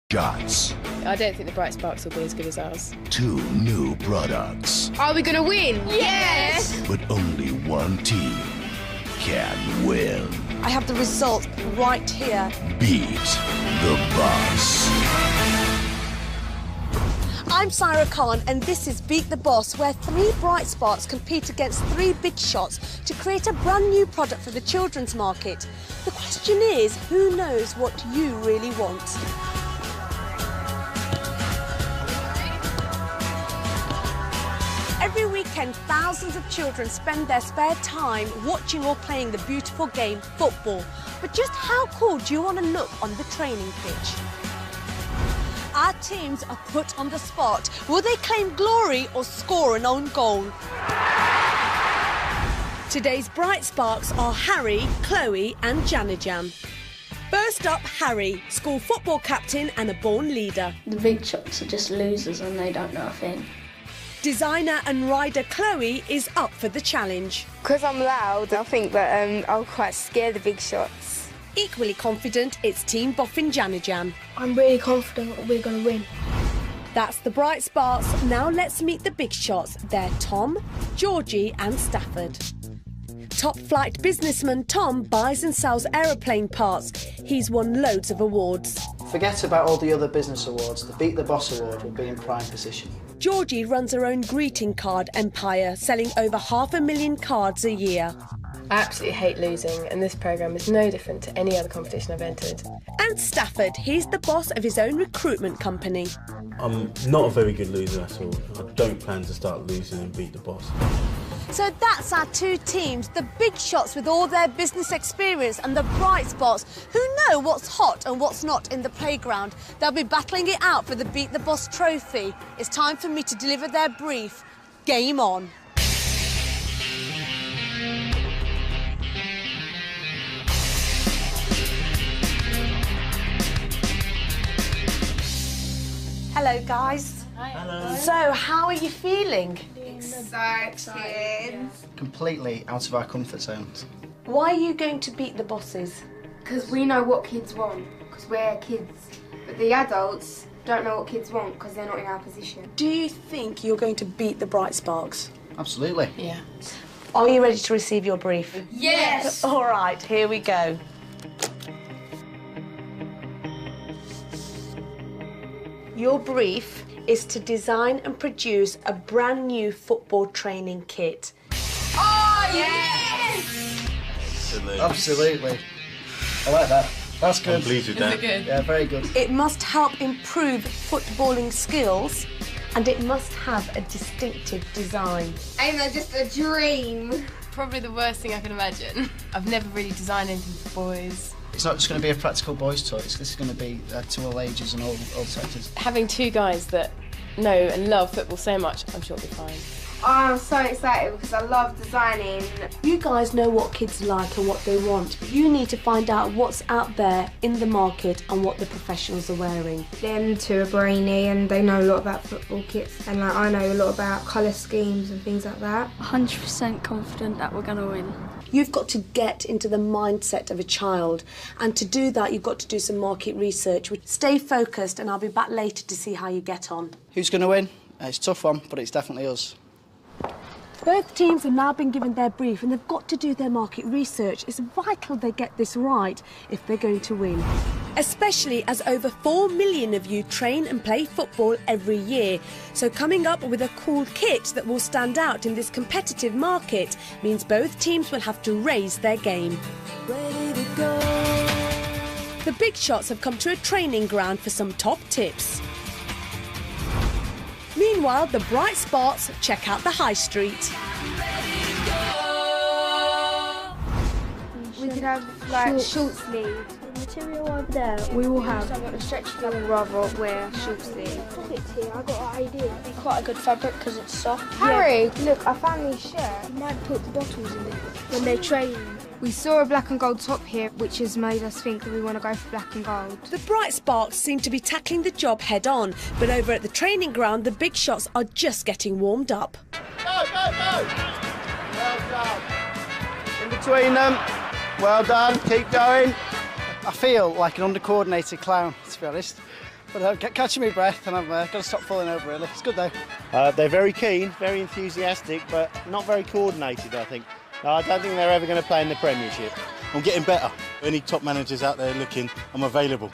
shots. I don't think the Bright Sparks will be as good as ours. 2 new products. Are we going to win? Yes! But only one team can win. I have the result right here. Beat the Boss. I'm Syra Khan and this is Beat the Boss, where 3 Bright Sparks compete against 3 Big Shots to create a brand new product for the children's market. The question is, who knows what you really want? Every weekend, thousands of children spend their spare time watching or playing the beautiful game, football. But just how cool do you want to look on the training pitch? Our teams are put on the spot. Will they claim glory or score an own goal? Today's Bright Sparks are Harry, Chloe and Janojan. First up, Harry, school football captain and a born leader. The Big Shots are just losers and they don't know a thing. Designer and rider Chloe is up for the challenge. Because I'm loud, I think that I'll quite scare the Big Shots. Equally confident, it's Team Boffin Janojan. I'm really confident that we're going to win. That's the Bright Sparks. Now let's meet the Big Shots. They're Tom, Georgie and Stafford. Top flight businessman Tom buys and sells aeroplane parts. He's won loads of awards. Forget about all the other business awards. The Beat the Boss award will be in prime position. Georgie runs her own greeting card empire, selling over 500,000 cards a year. I absolutely hate losing, and this programme is no different to any other competition I've entered. And Stafford, he's the boss of his own recruitment company. I'm not a very good loser at all. I don't plan to start losing and beat the boss. So that's our 2 teams, the Big Shots with all their business experience and the Bright Spots who know what's hot and what's not in the playground. They'll be battling it out for the Beat the Boss trophy. It's time for me to deliver their brief. Game on. Hello, guys. Hi. Hello. So, how are you feeling? Excited. Completely out of our comfort zones. Why are you going to beat the bosses? Because we know what kids want, because we're kids. But the adults don't know what kids want because they're not in our position. Do you think you're going to beat the Bright Sparks? Absolutely. Yeah. Are you ready to receive your brief? Yes! All right, here we go. Your brief is to design and produce a brand new football training kit. Oh, yes! Absolutely. I like that. That's good. I'm pleased with that. Is it good? Yeah, very good. It must help improve footballing skills and it must have a distinctive design. Ain't that just a dream? Probably the worst thing I can imagine. I've never really designed anything for boys. It's not just going to be a practical boys' toy. This is going to be to all ages and all sectors. Having 2 guys that know and love football so much, I'm sure it'll be fine. Oh, I'm so excited because I love designing. You guys know what kids like and what they want. You need to find out what's out there in the market and what the professionals are wearing. Them 2 are brainy and they know a lot about football kits, and I know a lot about colour schemes and things like that. 100% confident that we're going to win. You've got to get into the mindset of a child, and to do that you've got to do some market research. Stay focused and I'll be back later to see how you get on. Who's going to win? It's a tough one, but it's definitely us. Both teams have now been given their brief and they've got to do their market research. It's vital they get this right if they're going to win. Especially as over 4 million of you train and play football every year. So coming up with a cool kit that will stand out in this competitive market means both teams will have to raise their game. Ready to go. The Big Shots have come to a training ground for some top tips. Meanwhile, the Bright Sparks check out the high street. We could have like short sleeve. The material over there, we will have. I'm going to stretch it, I would rather wear short sleeve. Pockets here, I got an idea. It'd be quite a good fabric because it's soft. Harry, look, I found these shirts. You might put the bottles in it when they train. We saw a black and gold top here, which has made us think that we want to go for black and gold. The Bright Sparks seem to be tackling the job head on, but over at the training ground, the Big Shots are just getting warmed up. Go, go, go! Well done. In between them. Well done, keep going. I feel like an under-coordinated clown, to be honest. But catching my breath and I've got to stop falling over really. It's good though. They're very keen, very enthusiastic, but not very coordinated, I think. No, I don't think they're ever going to play in the Premiership. I'm getting better. Any top managers out there looking, I'm available.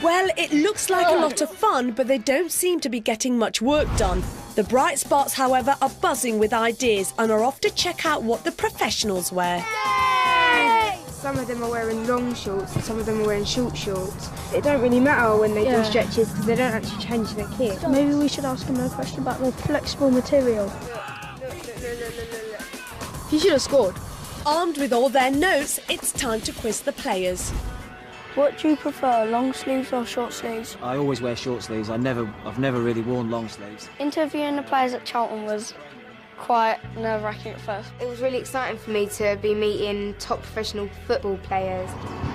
Well, it looks like a lot of fun, but they don't seem to be getting much work done. The bright spots, however, are buzzing with ideas and are off to check out what the professionals wear. Yay! Some of them are wearing long shorts and some of them are wearing short shorts. It don't really matter when they do stretches because they don't actually change their kit. Maybe we should ask him a question about the flexible material. He should have scored. Armed with all their notes, it's time to quiz the players. What do you prefer, long sleeves or short sleeves? I always wear short sleeves. I've never really worn long sleeves. Interviewing the players at Charlton was quite nerve-wracking at first. It was really exciting for me to be meeting top professional football players.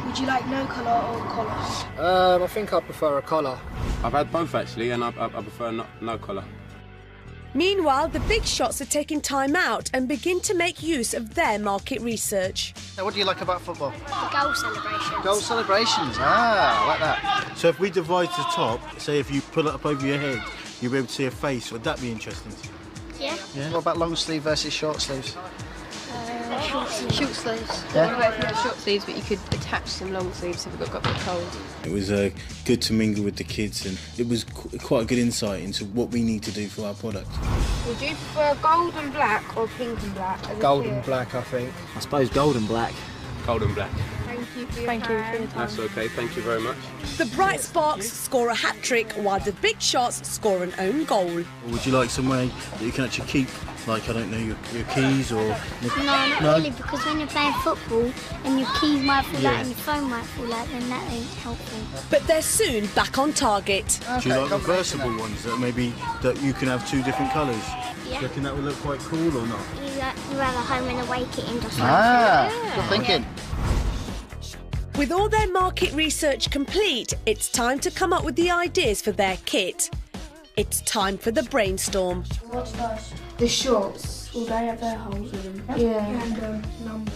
Would you like no collar or collar? I think I prefer a collar. I've had both actually, and I prefer no collar. Meanwhile, the big shots are taking time out and begin to make use of their market research. Now, what do you like about football? The goal celebrations. Goal celebrations, I like that. So if we divide the top, say if you pull it up over your head, you'll be able to see a face. Would that be interesting? Yeah. What about long sleeve versus short sleeves? Short sleeves. Yeah. What about if you had short sleeves but you could attach some long sleeves if it got a bit cold? It was good to mingle with the kids, and it was quite a good insight into what we need to do for our product. Would you prefer gold and black or pink and black? Gold and black, I think. I suppose gold and black. Gold and black. Thank you for your Thank you for your time. That's okay, thank you very much. The bright sparks score a hat-trick while the big shots score an own goal. Would you like some way that you can actually keep, like, I don't know, your keys or... No, not really, because when you're playing football and your keys might fall out and your phone might fall out, then that ain't helpful. But they're soon back on target. Do you like reversible ones that maybe that you can have two different colours? Yeah. Do you reckon that would look quite cool or not? You have a home and away kit in just Good thinking. With all their market research complete, it's time to come up with the ideas for their kit. It's time for the brainstorm. What's first? The shorts. Will they have their holes in them? Yeah. And numbers.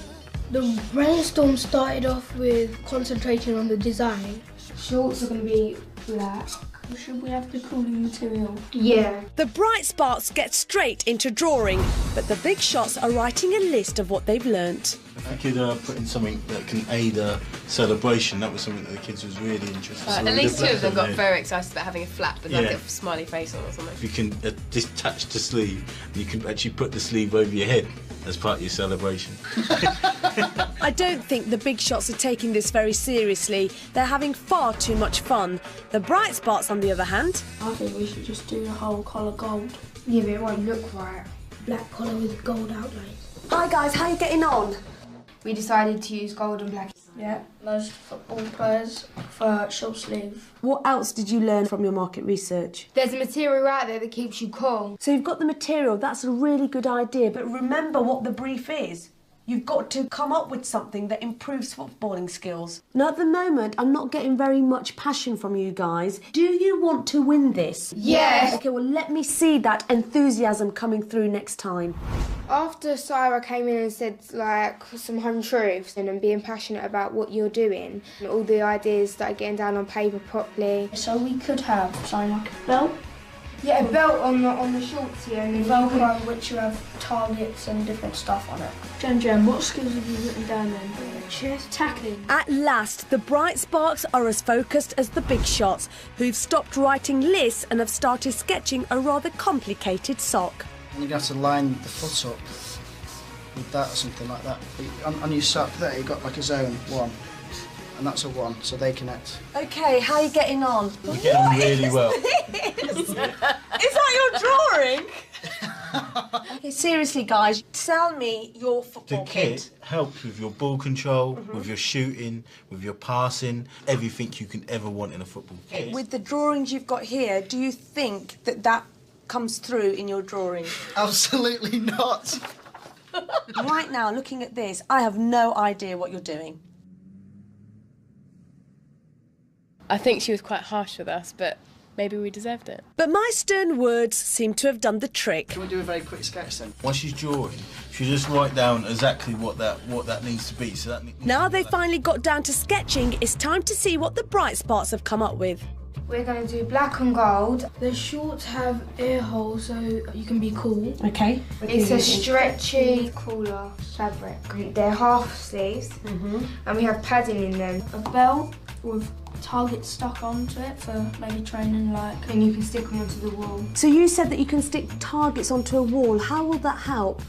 The brainstorm started off with concentrating on the design. Shorts are going to be black. Should we have the cooling material? Yeah. The bright sparks get straight into drawing, but the big shots are writing a list of what they've learnt. If we could put in something that can aid a celebration, that was something that the kids was really interested in. At least two of them got very excited about having a flap with like Yeah. a smiley face on or something. If you can detach the sleeve, you can actually put the sleeve over your head as part of your celebration. I don't think the big shots are taking this very seriously. They're having far too much fun. The bright spots, on the other hand... I think we should just do the whole collar gold. Yeah, but it won't look right. Black collar with gold outline. Hi guys, how are you getting on? We decided to use gold and black. Yeah, most football players for short sleeve. What else did you learn from your market research? There's a material out there that keeps you cool. So you've got the material, that's a really good idea, but remember what the brief is. You've got to come up with something that improves footballing skills. Now, at the moment, I'm not getting very much passion from you guys. Do you want to win this? Yes. OK, well, let me see that enthusiasm coming through next time. After Sarah came in and said, like, some home truths and being passionate about what you're doing, and all the ideas that are getting down on paper properly. So we could have something like a belt. Yeah, a belt on the shorts here, and then Velcro, which you have targets and different stuff on it. Jen, what skills have you written down then? Chest tackling. At last, the bright sparks are as focused as the big shots, who've stopped writing lists and have started sketching a rather complicated sock. You're going to have to line the foot up with that or something like that. On your sock there, you've got like a zone, 1. And that's a 1, so they connect. OK, how are you getting on? You're getting on really well. Is that your drawing? OK, seriously, guys, tell me your The football kit helps with your ball control, with your shooting, with your passing, everything you can ever want in a football kit. With the drawings you've got here, do you think that that comes through in your drawing? Absolutely not. Right now, looking at this, I have no idea what you're doing. I think she was quite harsh with us, but maybe we deserved it. But my stern words seem to have done the trick. Can we do a very quick sketch then? Once she's drawing, she just write down exactly what that needs to be. So that Now they finally got down to sketching, it's time to see what the Bright Sparks have come up with. We're going to do black and gold. The shorts have ear holes so you can be cool. Okay. It's a stretchy, cooler fabric. They're half sleeves, and we have padding in them. A belt with targets stuck onto it for maybe training, like. And you can stick them onto the wall. So you said that you can stick targets onto a wall. How will that help?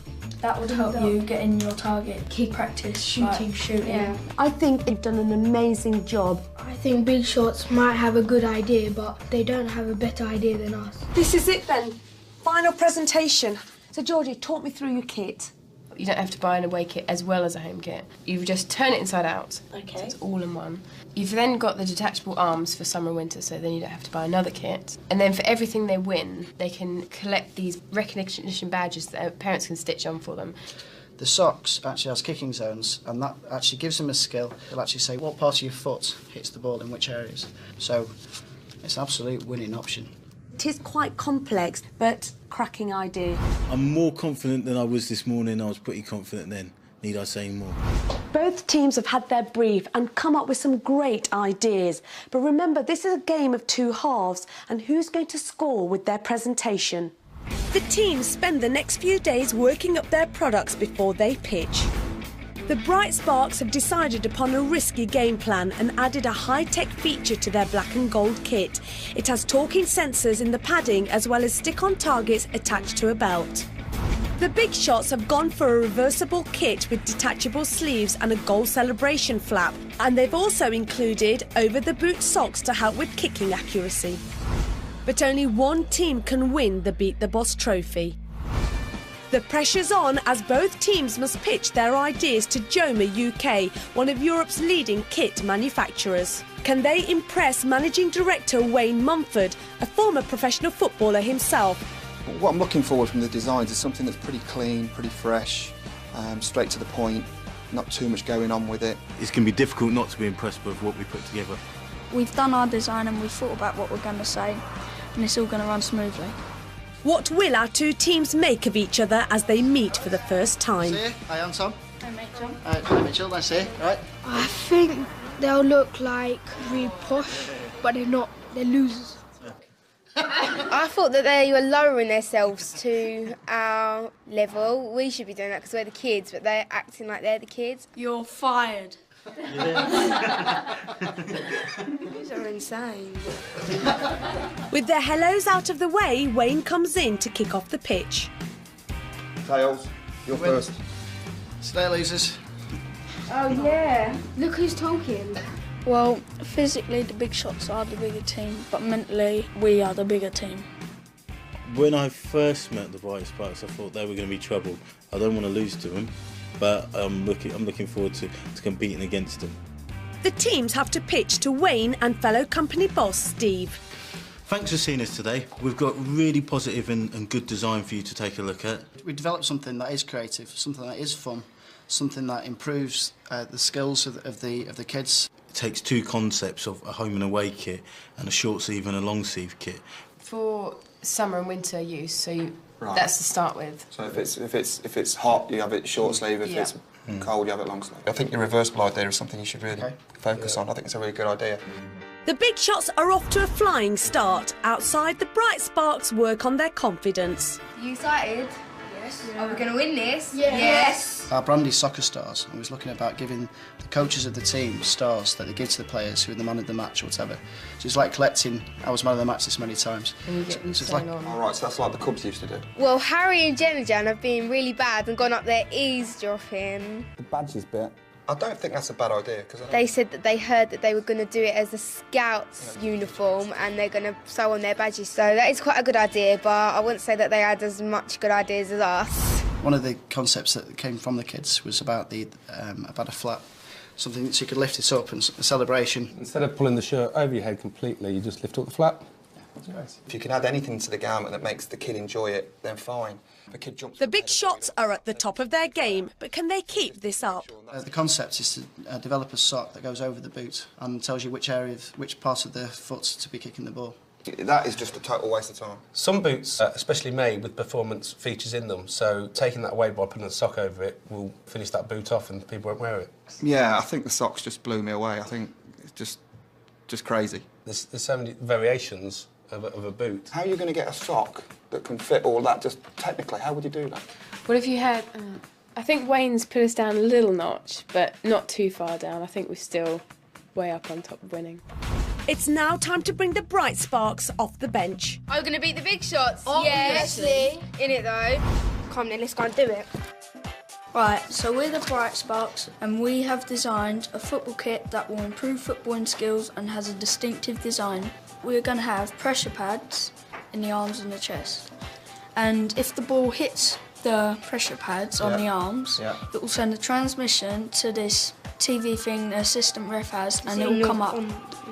That would help you get in your target, keep practice, shooting. Yeah. I think you've done an amazing job. I think Big Shots might have a good idea, but they don't have a better idea than us. This is it then. Final presentation. So Georgie, talk me through your kit. You don't have to buy an away kit as well as a home kit. You just turn it inside out. Okay. So it's all in one. You've then got the detachable arms for summer and winter, so then you don't have to buy another kit. And then for everything they win, they can collect these recognition badges that parents can stitch on for them. The socks actually has kicking zones, and that actually gives them a skill. It'll actually say what part of your foot hits the ball in which areas. So it's an absolute winning option. It is quite complex, but cracking idea. I'm more confident than I was this morning. I was pretty confident then. Need I say more? Both teams have had their brief and come up with some great ideas. But remember, this is a game of two halves, and who's going to score with their presentation? The teams spend the next few days working up their products before they pitch. The Bright Sparks have decided upon a risky game plan and added a high-tech feature to their black and gold kit. It has talking sensors in the padding as well as stick-on targets attached to a belt. The Big Shots have gone for a reversible kit with detachable sleeves and a goal celebration flap. And they've also included over-the-boot socks to help with kicking accuracy. But only one team can win the Beat the Boss trophy. The pressure's on as both teams must pitch their ideas to Joma UK, one of Europe's leading kit manufacturers. Can they impress Managing Director Wayne Mumford, a former professional footballer himself? What I'm looking forward from the designs is something that's pretty clean, pretty fresh, straight to the point, not too much going on with it. It's going to be difficult not to be impressed with what we put together. We've done our design and we've thought about what we're going to say, and it's all going to run smoothly. What will our two teams make of each other as they meet for the first time? See you. Hi, I'm Tom. Hi, Mitchell. Hi, Mitchell. Nice to see you. Right. I think they'll look like really posh, but they're not. They're losers. I thought that they were lowering themselves to our level. We should be doing that because we're the kids, but they're acting like they're the kids. You're fired. These are insane. With their hellos out of the way, Wayne comes in to kick off the pitch. Tails, you're first. Stay losers. Oh yeah, look who's talking. Well, physically the Big Shots are the bigger team, but mentally we are the bigger team. When I first met the Bright Sparks, I thought they were going to be trouble. I don't want to lose to them, but I'm looking forward to competing against them. The teams have to pitch to Wayne and fellow company boss Steve. Thanks for seeing us today. We've got really positive and good design for you to take a look at. We developed something that is creative, something that is fun, something that improves the skills of the kids. It takes two concepts of a home and away kit and a short sleeve and a long sleeve kit. For summer and winter use, so that's to start with. So if it's hot, you have it short sleeve. If it's cold, you have it long sleeve. I think your reversible idea is something you should really focus on. I think it's a really good idea. The Big Shots are off to a flying start. Outside, the Bright Sparks work on their confidence. You excited? Yes. Are we going to win this? Yes. Our brand is Soccer Stars, and we was looking about giving the coaches of the team stars that they give to the players who are the man of the match or whatever. So it's like collecting, I was man of the match this many times. And you get them on. All right, so that's like the Cubs used to do. Well, Harry and Janojan have been really bad and gone up there eavesdropping. The badges bit. I don't think that's a bad idea. They said that they heard that they were going to do it as a Scouts uniform and they're going to sew on their badges. So that is quite a good idea, but I wouldn't say that they had as much good ideas as us. One of the concepts that came from the kids was about a flap, something that you could lift it up and a celebration. Instead of pulling the shirt over your head completely, you just lift up the flap. If you can add anything to the garment that makes the kid enjoy it, then fine. The kid jumps. The Big Shots are at the top of their game, but can they keep this up? The concept is to develop a sock that goes over the boot and tells you which part of the foot to be kicking the ball. That is just a total waste of time. Some boots are especially made with performance features in them, so taking that away by putting a sock over it will finish that boot off and people won't wear it. Yeah, I think the socks just blew me away. I think it's just crazy. There's so many variations of a boot. How are you going to get a sock that can fit all that? Just technically, how would you do that? What if you had... I think Wayne's put us down a little notch, but not too far down. I think we're still way up on top of winning. It's now time to bring the Bright Sparks off the bench. Are we going to beat the big shots? Obviously. In it, though. Come on, then, let's go and do it. Right, so we're the Bright Sparks and we have designed a football kit that will improve footballing skills and has a distinctive design. We're going to have pressure pads in the arms and the chest. And if the ball hits the pressure pads on the arms, it will send a transmission to this TV thing the assistant ref has, and it will come up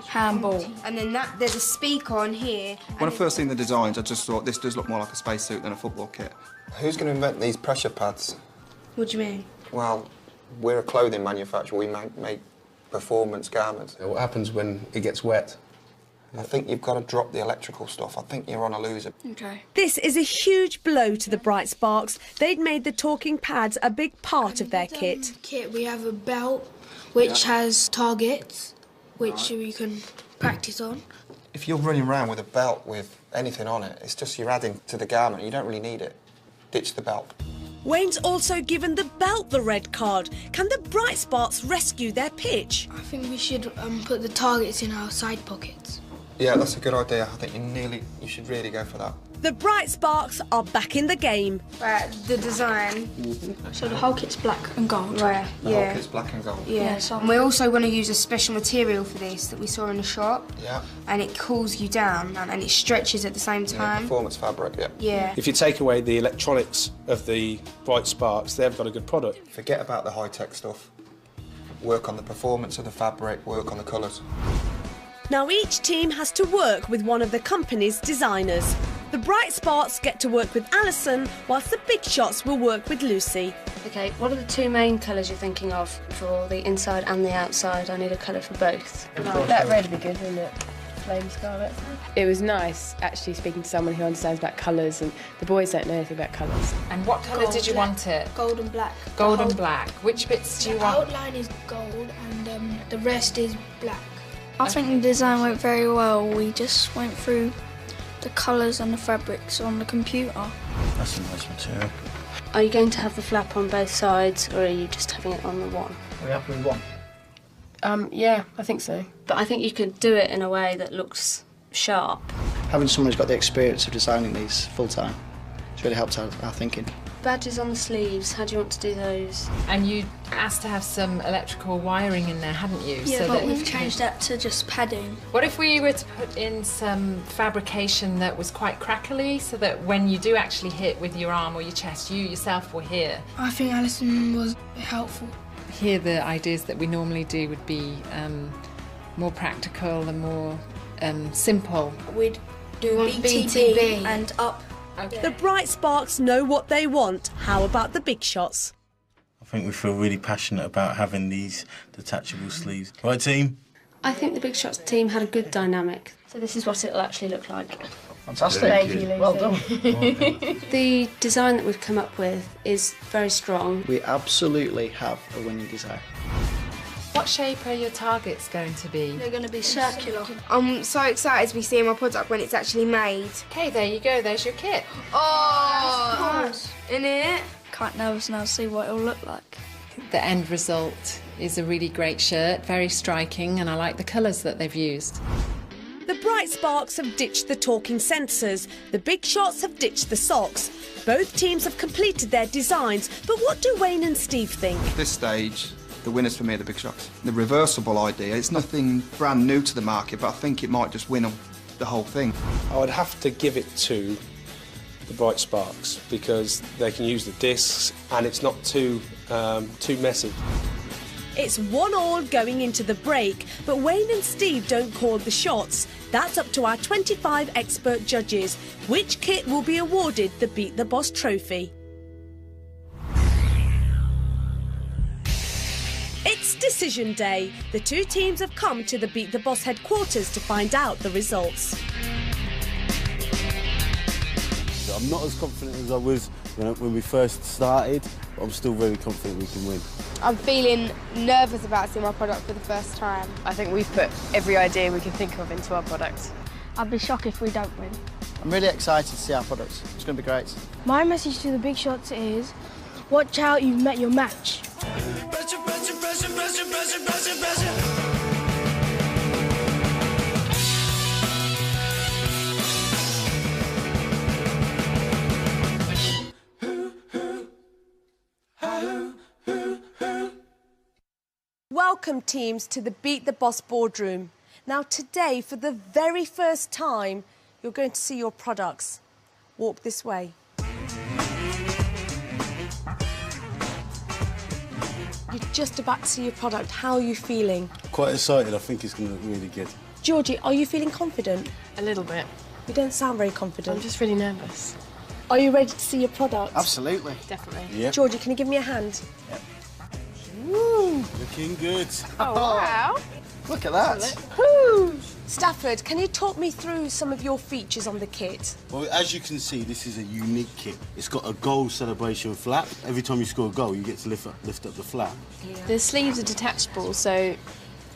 handball. And then there's a speaker on here. When I first seen the designs, I just thought this does look more like a spacesuit than a football kit. Who's going to invent these pressure pads? What do you mean? Well, we're a clothing manufacturer. We make performance garments. What happens when it gets wet? I think you've got to drop the electrical stuff. I think you're on a loser. Okay. This is a huge blow to the Bright Sparks. They'd made the talking pads a big part of their kit. We have a belt which has targets which we can practice on. If you're running around with a belt with anything on it, it's just you're adding to the garment. You don't really need it. Ditch the belt. Wayne's also given the belt the red card. Can the Bright Sparks rescue their pitch? I think we should put the targets in our side pockets. Yeah, that's a good idea. I think you should really go for that. The Bright Sparks are back in the game. Right, the design. So the whole kit's black and gold. Right, The whole kit's black and gold. Yeah, so and we're also going to use a special material for this that we saw in the shop. Yeah. And it cools you down and it stretches at the same time. Performance fabric, yeah. Yeah. If you take away the electronics of the Bright Sparks, they've got a good product. Forget about the high-tech stuff. Work on the performance of the fabric, work on the colours. Now each team has to work with one of the company's designers. The Bright Sparks get to work with Alison, whilst the Big Shots will work with Lucy. OK, what are the two main colours you're thinking of for the inside and the outside? I need a colour for both. That red would be good, wouldn't it? Flame scarlet. It was nice actually speaking to someone who understands about colours, and the boys don't know anything about colours. And what colour did you want it? Gold and black. Gold and black. Which bits do you want? The outline is gold and the rest is black. I think the design went very well. We just went through the colours and the fabrics on the computer. That's a nice material. Are you going to have the flap on both sides, or are you just having it on the one? Are we happy with one? Yeah, I think so. But I think you could do it in a way that looks sharp. Having someone who's got the experience of designing these full-time, it's really helped our thinking. Badges on the sleeves, how do you want to do those? And you asked to have some electrical wiring in there, hadn't you? Yeah, so but that we've changed that to just padding. What if we were to put in some fabrication that was quite crackly, so that when you do actually hit with your arm or your chest, you yourself will hear? I think Alison was helpful. Here the ideas that we normally do would be more practical and more simple. We'd do BTB BTB and up. Okay. The Bright Sparks know what they want. How about the Big Shots? I think we feel really passionate about having these detachable sleeves. Right, team? I think the Big Shots team had a good dynamic. So this is what it'll actually look like. Fantastic. Thank you, Lucy. Well done. The design that we've come up with is very strong. We absolutely have a winning design. What shape are your targets going to be? They're going to be circular. I'm so excited to be seeing my product when it's actually made. Okay, there you go, there's your kit. Oh! In it? Quite nervous now to see what it'll look like. The end result is a really great shirt, very striking, and I like the colours that they've used. The Bright Sparks have ditched the talking sensors. The Big Shots have ditched the socks. Both teams have completed their designs, but what do Wayne and Steve think? At this stage, the winners for me are the Big Shots. The reversible idea, it's nothing brand new to the market, but I think it might just win the whole thing. I would have to give it to the Bright Sparks because they can use the discs and it's not too messy. It's 1-1 going into the break, but Wayne and Steve don't call the shots. That's up to our 25 expert judges. Which kit will be awarded the Beat the Boss trophy? It's decision day. The two teams have come to the Beat the Boss headquarters to find out the results. I'm not as confident as I was when we first started, but I'm still very confident we can win. I'm feeling nervous about seeing my product for the first time. I think we've put every idea we can think of into our product. I'd be shocked if we don't win. I'm really excited to see our products. It's going to be great. My message to the big shots is, watch out, you've met your match. Pressure, pressure, pressure, pressure, pressure, pressure, pressure. Welcome, teams, to the Beat the Boss boardroom. Now, today, for the very first time, you're going to see your products. Walk this way. You're just about to see your product. How are you feeling? Quite excited. I think it's going to look really good. Georgie, are you feeling confident? A little bit. You don't sound very confident. I'm just really nervous. Are you ready to see your product? Absolutely. Definitely. Yeah. Georgie, can you give me a hand? Yep. Woo! Looking good. Oh, wow. Look at that. Woo! Stafford, can you talk me through some of your features on the kit? Well, as you can see, this is a unique kit. It's got a goal celebration flap. Every time you score a goal, you get to lift up the flap. Yeah. The sleeves are detachable, so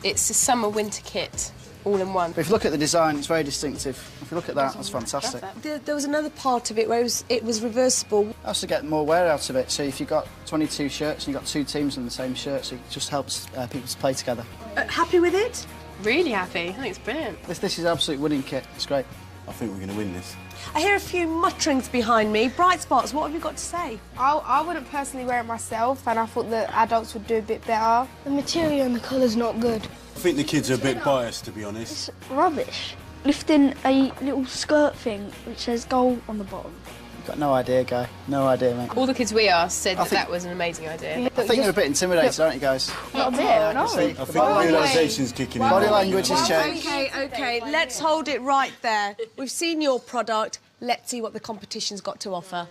it's a summer-winter kit, all in one. But if you look at the design, it's very distinctive. If you look at that, that's fantastic. There was another part of it where it was reversible. Also get more wear out of it. So if you've got 22 shirts and you've got 2 teams in the same shirt, so it just helps people to play together. Happy with it? Really happy. I think it's brilliant. This is an absolute winning kit. It's great. I think we're going to win this. I hear a few mutterings behind me. Bright Spots, what have you got to say? I wouldn't personally wear it myself, and I thought that adults would do a bit better. The material and the colour's not good. I think the kids are a bit biased, to be honest. It's rubbish. Lifting a little skirt thing which says goal on the bottom. You've got no idea, Guy. No idea, mate. All the kids we asked said that was an amazing idea. I think you're a bit intimidated, aren't you, guys? Not a bit, no. I think realisation's kicking in. Body language has changed. OK, let's hold it right there. We've seen your product. Let's see what the competition's got to offer.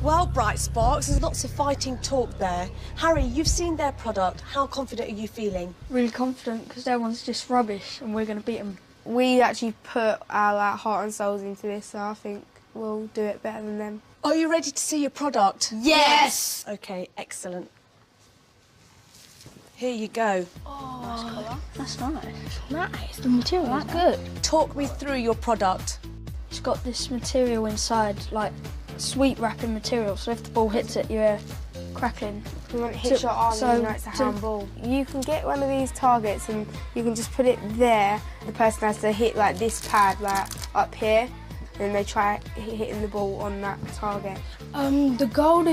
Well, Bright Sparks, there's lots of fighting talk there. Harry, you've seen their product. How confident are you feeling? Really confident, because their one's just rubbish and we're going to beat them. We actually put our heart and souls into this, so I think we'll do it better than them. Are you ready to see your product? Yes! OK, excellent. Here you go. Oh, that's nice. Nice. The material's good. Talk me through your product. It's got this material inside, like sweet wrapping material, so if the ball hits it, you're crackling. You want to hit your arm, you know it's a handball. You can get one of these targets and you can just put it there. The person has to hit like this pad, like up here, and they try hitting the ball on that target. The gold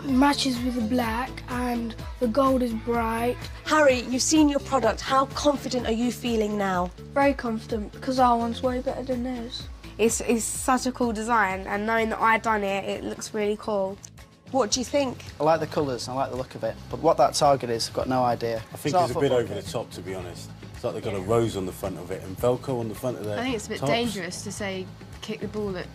matches with the black and the gold is bright. Harry, you've seen your product. How confident are you feeling now? Very confident, because our one's way better than theirs. It's such a cool design, and knowing that I've done it, it looks really cool. What do you think? I like the colours, I like the look of it, but what that target is, I've got no idea. I think it's a bit over the top, to be honest. It's like they've got a rose on the front of it and Velcro on the front of their I think it's a bit tops. dangerous to say kick the ball at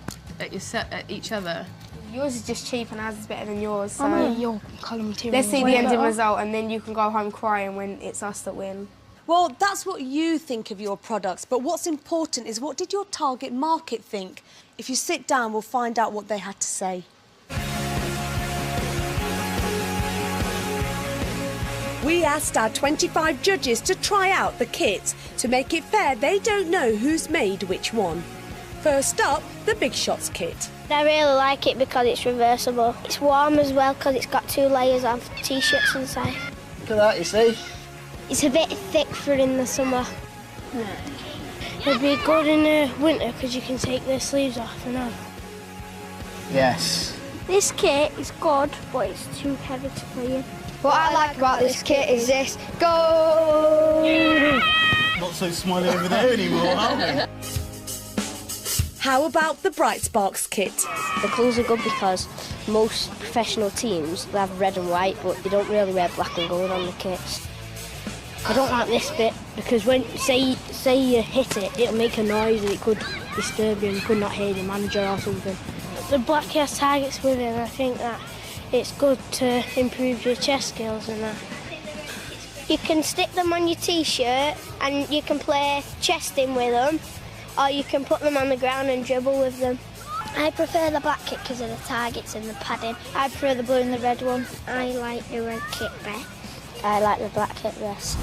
each other. Yours is just cheap and ours is better than yours, so... I mean, your colour material let's see is the way ending better. result, and then you can go home crying when it's us that win. Well, that's what you think of your products, but what's important is what did your target market think? If you sit down, we'll find out what they had to say. We asked our 25 judges to try out the kit. To make it fair, they don't know who's made which one. First up, the Big Shots kit. I really like it because it's reversible. It's warm as well because it's got 2 layers of T-shirts inside. Look at that, you see? It's a bit thick for in the summer. It'd be good in the winter because you can take the sleeves off and on. Yes. This kit is good, but it's too heavy to play in. What I like about this kit is this. Go! Not so smiley over there anymore, are we? How about the Bright Sparks kit? The colours are good because most professional teams, they have red and white, but they don't really wear black and gold on the kits. I don't like this bit because when, say you hit it, it'll make a noise and it could disturb you and you could not hear your manager or something. The black has targets with it and I think that it's good to improve your chess skills and that. You can stick them on your T-shirt and you can play chesting with them, or you can put them on the ground and dribble with them. I prefer the black kit because of the targets and the padding. I prefer the blue and the red one. I like the red kit best. I like the black kit best.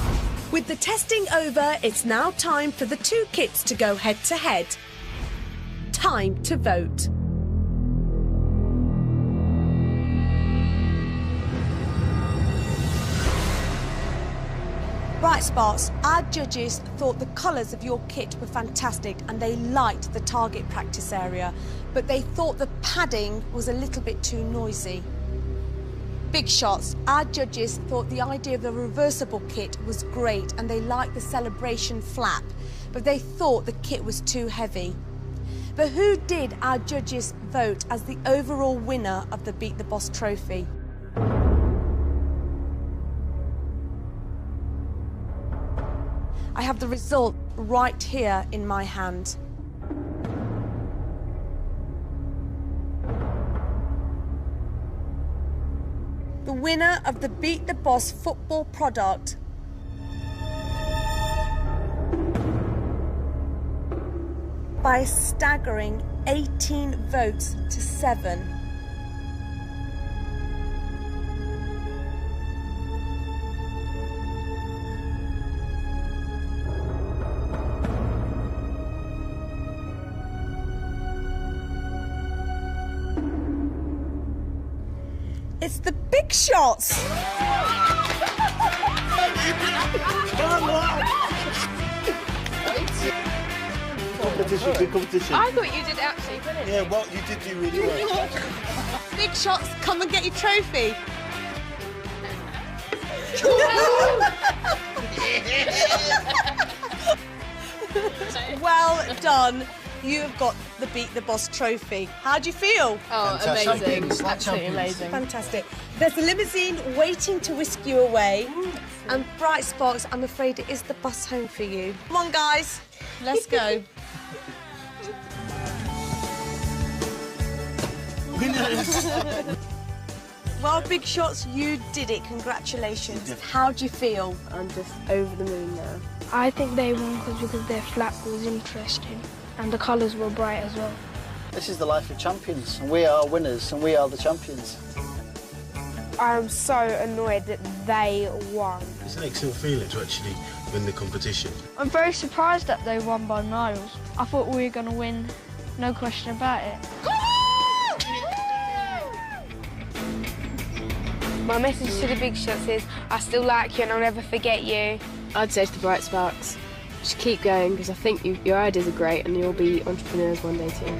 With the testing over, it's now time for the two kits to go head to head. Time to vote. Right, Sparks, our judges thought the colours of your kit were fantastic and they liked the target practice area, but they thought the padding was a little bit too noisy. Big Shots, our judges thought the idea of the reversible kit was great and they liked the celebration flap, but they thought the kit was too heavy. But who did our judges vote as the overall winner of the Beat the Boss trophy? I have the result right here in my hand. The winner of the Beat the Boss football product by a staggering 18 votes to 7. It's the Big Shots! Competition, good competition. I thought you did absolutely brilliant. Yeah, well, you did do really well. Big Shots, come and get your trophy. Well done. You have got the Beat the Boss trophy. How do you feel? Oh, amazing. Absolutely amazing. Fantastic. There's a limousine waiting to whisk you away. And Bright Sparks, I'm afraid it is the bus home for you. Come on, guys. Let's go. Well, Big Shots, you did it. Congratulations. How do you feel? I'm just over the moon now. I think they won because their flap was interesting and the colours were bright as well. This is the life of champions, and we are winners, and we are the champions. I'm so annoyed that they won. It's an excellent feeling to actually win the competition. I'm very surprised that they won by miles. I thought we were going to win, no question about it. My message to the Big Shots is, I still like you and I'll never forget you. I'd say to the Bright Sparks, just keep going because I think your ideas are great and you'll be entrepreneurs one day too.